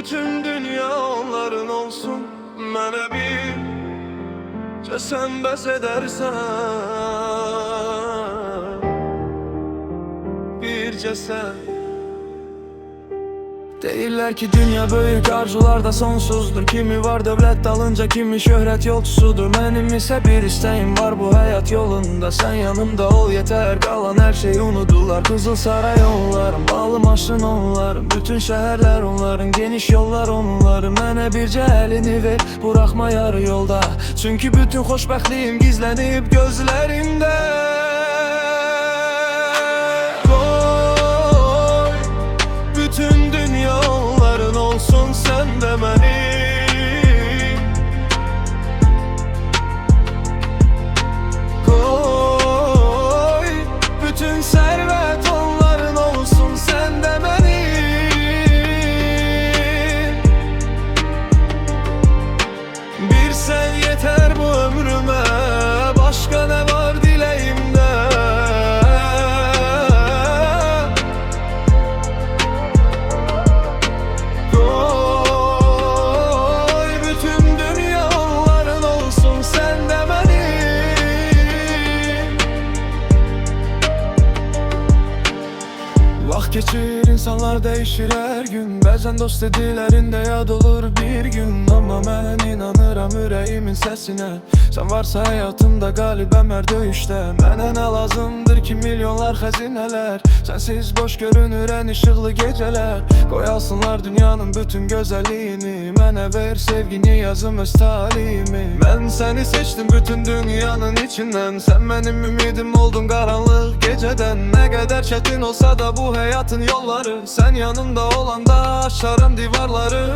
bütün dünya onların olsun. Mənə bircə sən bəs edərsən, bircə sən. Deyirlər ki dünya böyük, arzular da sonsuzdur. Kimi var dövlət dalınca, kimi şöhrət yolcusudur. Mənim isə bir istəyim var bu həyat yolunda. Sən yanımda ol yetər, qalan hər şeyi unudular. Qızıl saray onların, bağlı maşın onların, bütün şəhərlər onların, geniş yollar onların. Mənə bircə əlini ver, buraxma yarı yolda. Çünki bütün xoşbəxtliyim gizlənib gözlərində. Bütün dünya onların olsun, sen de benim. Koy, bütün servet onların olsun, sen de benim. Bir sen yeter bu ömrüme, başka ne var dileğimde? Vaxt keçir, insanlar değişir her gün. Bəzən dost dedilərində yad olur bir gün. Amma mən inanıram ürəyimin səsinə. Sən varsa həyatımda qalibəm hər döyüşdə. Mənə nə lazımdır ki milyonlar xəzinələr. Sənsiz boş görünür ən işıqlı gecələr. Qoyasınlar dünyanın bütün gözəlliyini. Mənə ver sevgini, yazım öz talihimi. Mən səni seçdim bütün dünyanın içindən. Sən mənim ümidim oldun qaranlıq gecədən. Nə qədər çətin olsa da bu həyatın yolları, sen yanımda olanda aşarım divarları.